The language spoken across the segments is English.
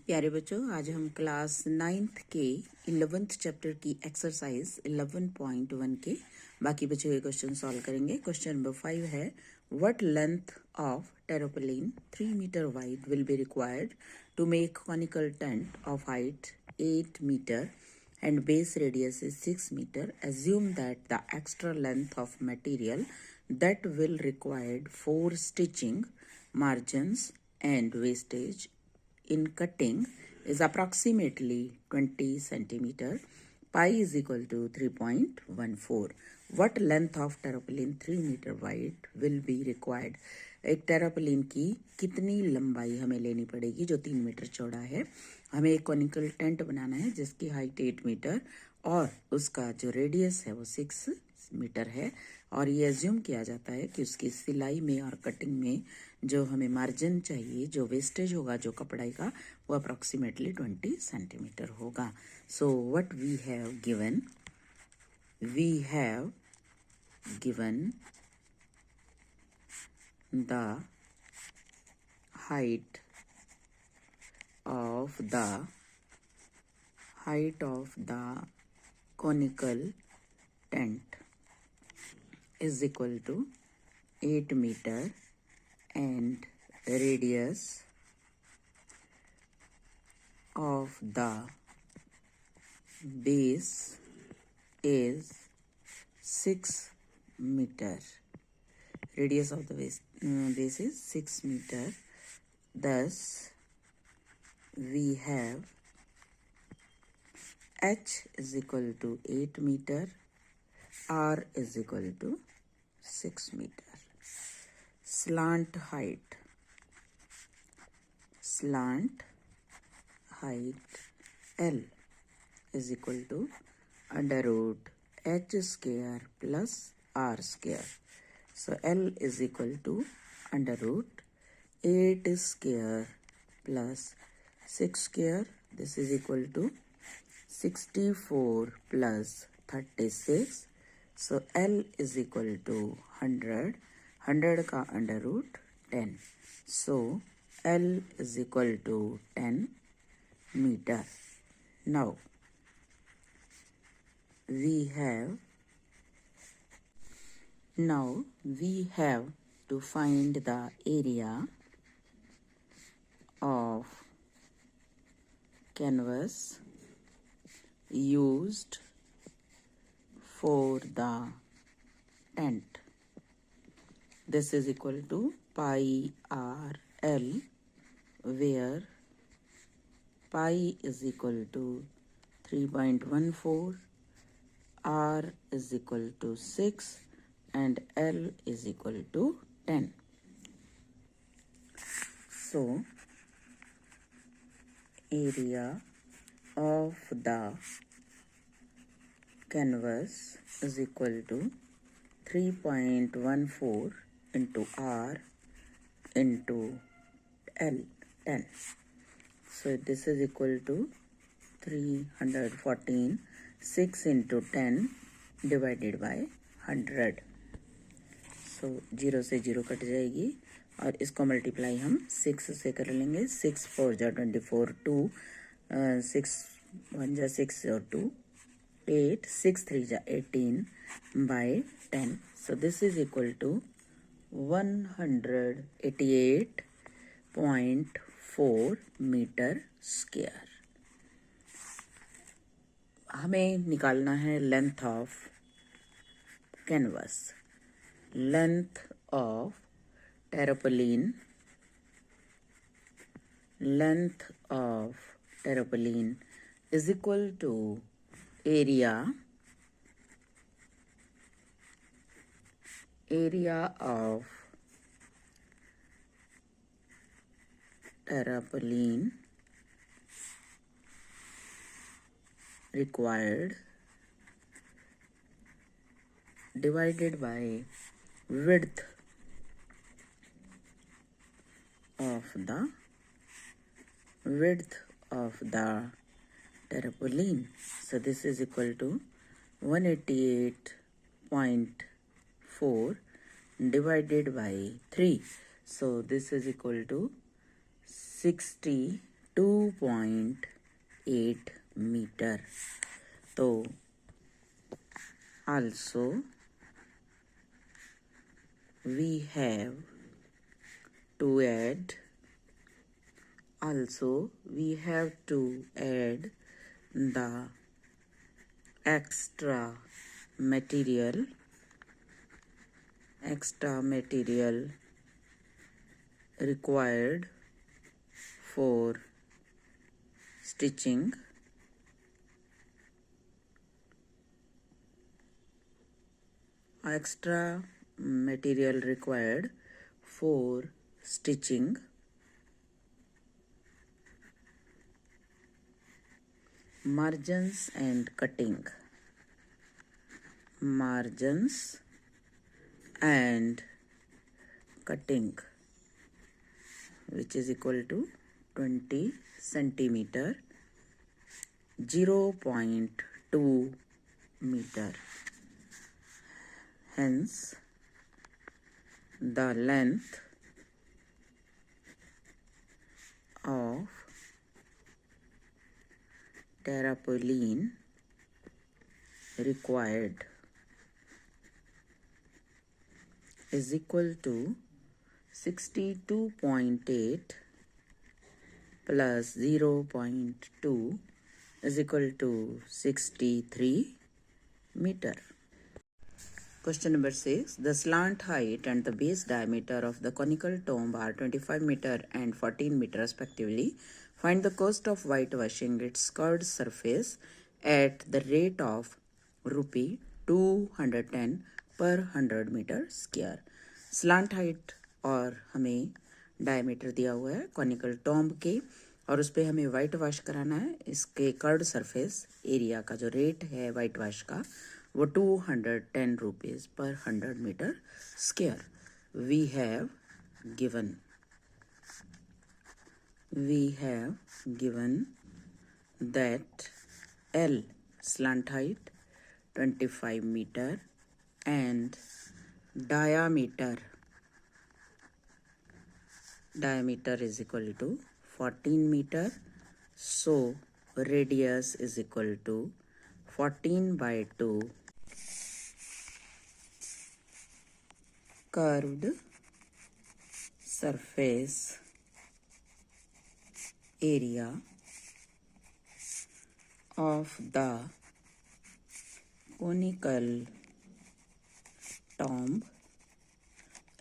प्यारे बच्चों, आज हम क्लास 9th के 11th चैप्टर की एक्सरसाइज 11.1 के बाकी बचे हुए क्वेश्चन सॉल्व करेंगे। क्वेश्चन नंबर 5 है, what length of tarpaulin 3 metre wide will be required to make conical tent of height 8 metre and base radius is 6 meter. Assume that the extra length of material that will required for stitching, margins and wastage in cutting is approximately 20 centimeter. Pi is equal to 3.14. What length of terraplane 3 meter wide will be required? एक टेरापोलिन की कितनी लंबाई हमें लेनी पड़ेगी जो 3 metre चौड़ा है। हमें एक कॉनिकल टेंट बनाना है जिसकी हाइट 8 मीटर और उसका जो रेडियस है वो 6 मीटर है, और ये एज्यूम किया जाता है कि उसकी सिलाई में और कटिंग में जो हमें मार्जिन चाहिए, जो वेस्टेज होगा जो कपड़ाई का, वो अप्रॉक्सीमेटली 20 सेंटीमीटर होगा। So what we have given the height of the conical tent is equal to 8 meter and radius of the base is 6 meter. Radius of the base is 6 meter. Thus, we have H is equal to 8 meter, R is equal to 6 meter. Slant height L is equal to under root H square plus R square. So L is equal to under root 8 square plus 6 square. This is equal to 64 plus 36. So L is equal to 100. 100 का under root 10. So L is equal to 10 meter. Now we have to find the area of canvas used for the tent. This is equal to pi r l, where pi is equal to 3.14, r is equal to 6 and L is equal to 10. So, area of the canvas is equal to 3.14 into R into L, 10. So, this is equal to 314, 6 into 10 divided by 100. सो 0 से 0 cut जाएगी और इसको multiply हम 6 से कर लेंगे। 6 4 जा 24, 2 6 1 जा 6 और 2 8, 6 3 जा 18 by 10. So this is equal to 188.4 metre square. हमें निकालना है length of canvas. Length of terrapoline is equal to area of terrapoline required divided by width of the terrapoline. So this is equal to 188.4 divided by 3. So this is equal to 60 2.8 meter. तो also we have to add the extra material required for stitching. Margins and cutting. Which is equal to 20 centimeter, 0.2 meter. Hence, the length of tarpaulin required is equal to 62.8 plus 0.2 is equal to 63 meter. Question number 6. The slant height and the base diameter of the conical tomb are 25 meter and 14 meter respectively. Find the cost of whitewashing its curved surface at the rate of rupee 210 per 100 meter square. Slant height और हमें diameter दिया हुआ है conical tomb के और उस पर हमें वाइट वॉश कराना है. इसके कर्ड सरफेस एरिया का जो रेट है वाइट वॉश का वो 210 रुपीज पर 100 metre square. We have given that L slant height 25 meter and diameter is equal to 14 meter. So radius is equal to 14 by 2 curved surface area of the conical tomb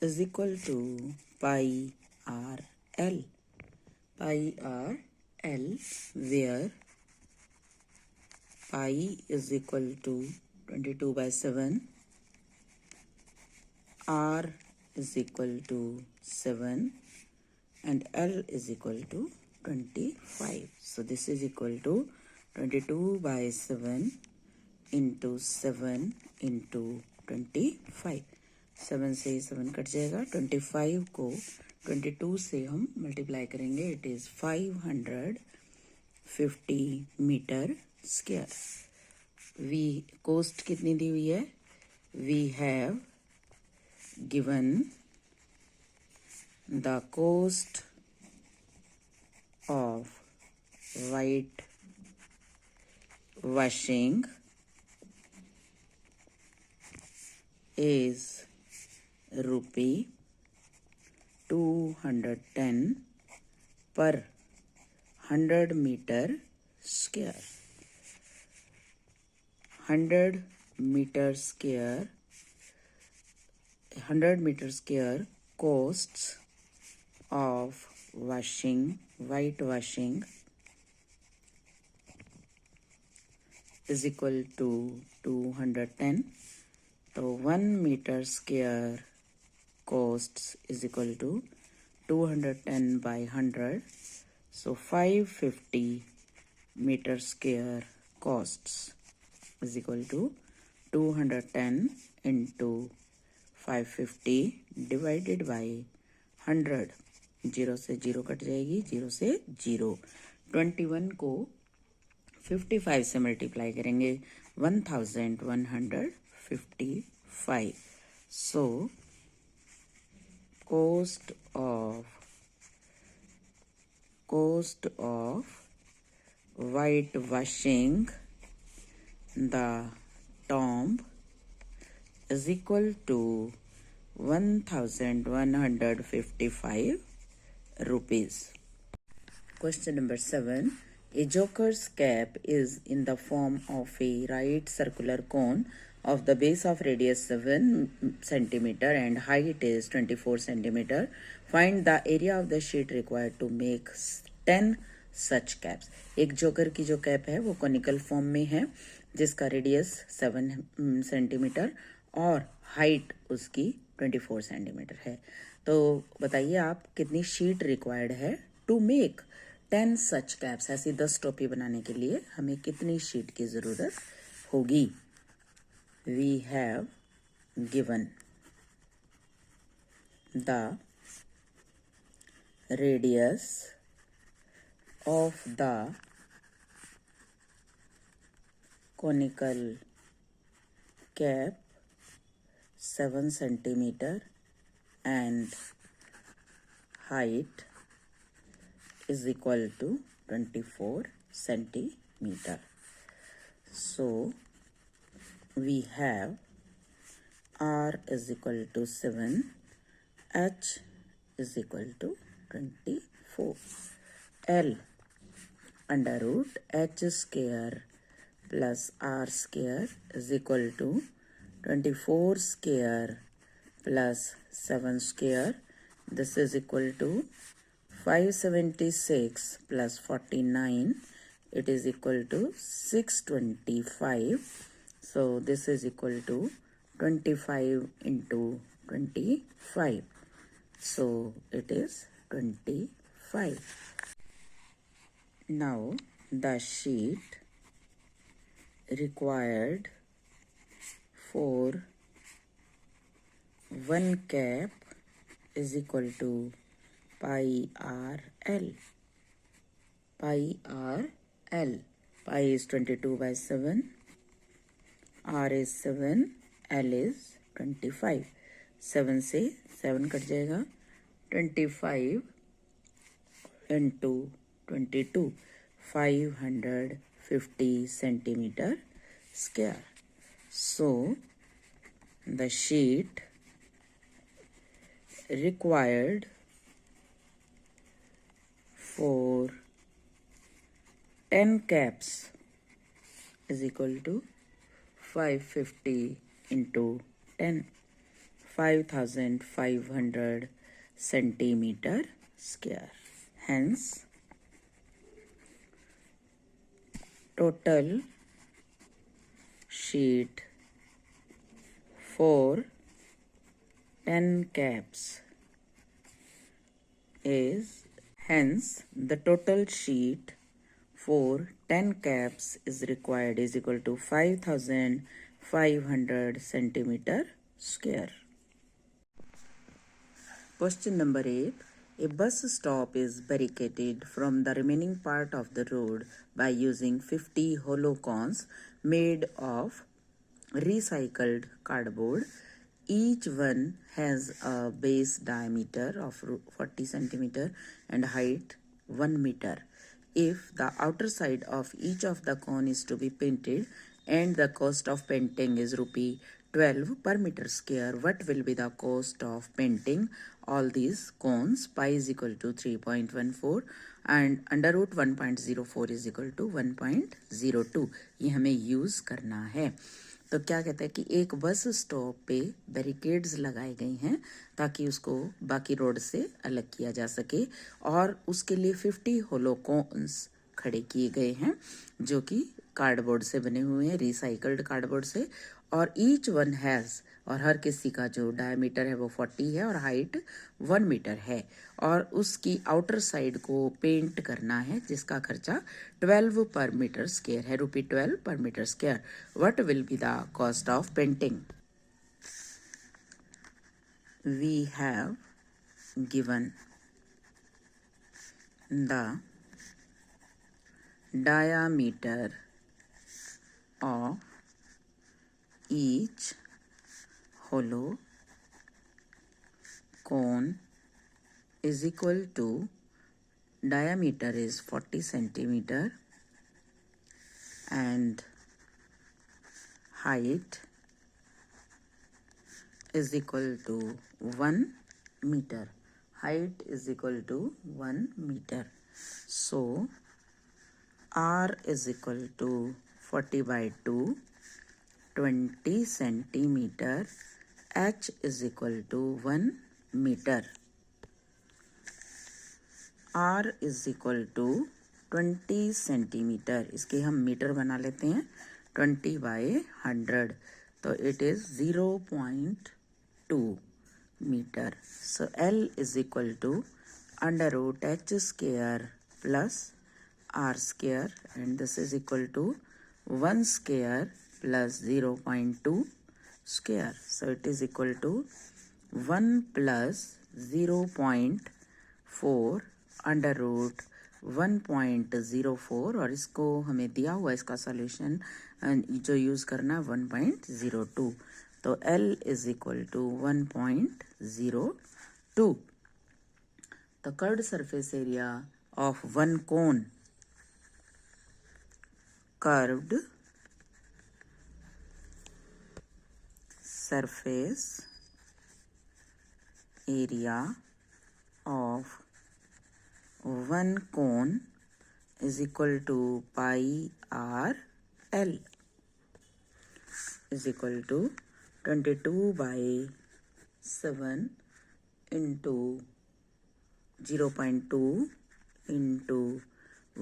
is equal to pi RL, where pi is equal to 22 by 7, R is equal to 7 and L is equal to 25. So this is equal to 22 by 7 into 7 into 25. 7 से 7 cut जाएगा. 25 को 22 से हम multiply करेंगे. It is 550 metre square. We cost कितनी दी हुई है? We have given the cost of white washing is rupee 210 per 100 meter square. 100 meter square costs of whitewashing is equal to 210. So 1 meter square costs is equal to 210 by 100. So 550 meter square costs is equal to 210 into 550 divided by 100. 0 से 0 cut जाएगी. 0 से 0. 21 को 55 से multiply करेंगे. 1155. So cost of cost of whitewashing the tomb is equal to 1155 rupees. Question number 7. A joker's cap is in the form of a right circular cone of the base of radius 7 centimeter and height is 24 centimeter. Find the area of the sheet required to make 10 such caps. एक joker की जो cap है वो conical form में है जिसका radius 7 centimetre और height उसकी 24 सेंटीमीटर है। तो बताइए आप कितनी शीट रिक्वायर्ड है टू मेक 10 सच कैप्स। ऐसी 10 टोपी बनाने के लिए हमें कितनी शीट की ज़रूरत होगी। We have given the radius of the conical cap 7 centimeter and height is equal to 24 centimeter. So we have R is equal to 7, H is equal to 24, L under root h square plus r square is equal to 24 square plus 7 square. This is equal to 576 plus 49. It is equal to 625. So this is equal to 25 into 25. So it is 25. Now the sheet required for one cap is equal to pi r l. Pi r l. Pi is 22 by 7. R is 7. L is 25. 7 से 7 cut जाएगा. 25 into 22, 550 centimeter square. So the sheet required for 10 caps is equal to 550 into 10, 5500 centimeter square. Hence total sheet for 10 caps is, hence the total sheet for 10 caps is required is equal to 5500 centimeter square. Question number 8. A bus stop is barricaded from the remaining part of the road by using 50 hollow cones made of recycled cardboard. Each one has a base diameter of 40 centimeter and height 1 meter. If the outer side of each of the cone is to be painted and the cost of painting is rupee 12 per meter square, what will be the cost of painting all these cones? Pi is equal to 3.14 and under root 1.04 is equal to 1.02. ये हमें use करना है। तो क्या कहता है कि एक बस स्टॉप पे बैरिकेड्स लगाए गए हैं ताकि उसको बाकी रोड से अलग किया जा सके और उसके लिए 50 होलो कोन्स खड़े किए गए हैं जो कि कार्डबोर्ड से बने हुए हैं, रिसाइकल्ड कार्डबोर्ड से, और ईच वन हैज़, और हर किसी का जो डायमीटर है वो 40 है और हाइट 1 मीटर है और उसकी आउटर साइड को पेंट करना है जिसका खर्चा 12 पर मीटर स्क्वायर है, रुपी 12 पर metre square. What will be the cost of painting? We have given the diameter of each hollow cone is equal to diameter is 40 centimeter and height is equal to 1 meter. Height is equal to 1 meter. So R is equal to 40 by 2, 20 centimeter. H is equal to 1 meter. R is equal to 20 centimetre. इसके हम metre बना लेते हैं. 20 by 100. तो it is 0.2 meter. So L is equal to under root H square plus R square, and this is equal to 1 square plus 0.2 square. So it is equal to 1 plus 0.4 under root 1.04, और इसको हमें दिया हुआ इसका solution जो use करना है 1.02. तो L is equal to 1.02. The curved surface area of one cone. Curved surface area of one cone is equal to pi r L is equal to 22 by 7 into 0.2 into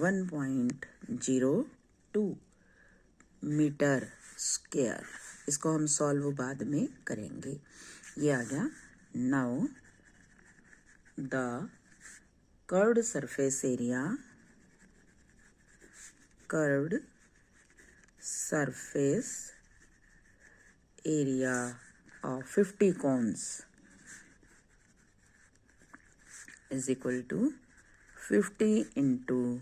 1.02 metre square. इसको हम solve बाद में करेंगे. ये आ गया. Now the curved surface area of 50 cones is equal to 50 into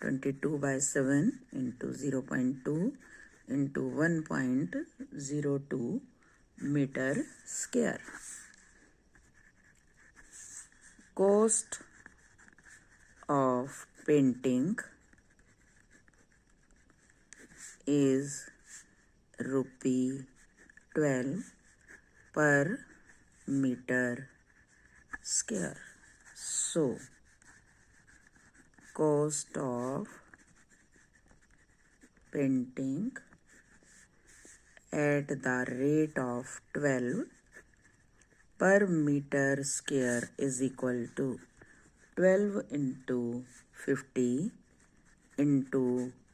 22 by 7 into 0.2 into 1.02 meter square. Cost of painting is ₹12 per meter square. So cost of painting at the rate of 12 per meter square is equal to 12 into 50 into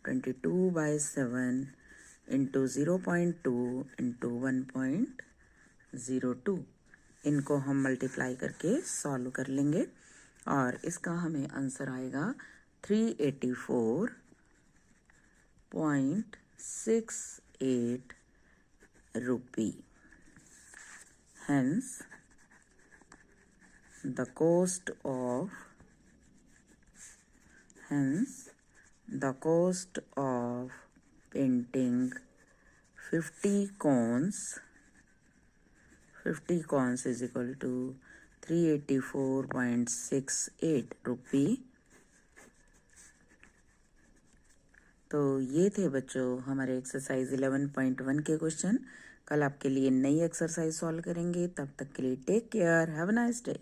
22 by 7 into 0.2 into 1.02. इनको हम multiply करके solve कर लेंगे और इसका हमें answer आएगा 384.68 रुपी. Hence the cost of painting 50 cones is equal to 384.68 रुपी. तो ये थे बच्चों हमारे एक्सरसाइज 11.1 के क्वेश्चन. कल आपके लिए नई एक्सरसाइज सॉल्व करेंगे. तब तक के लिए take care. Have a nice day.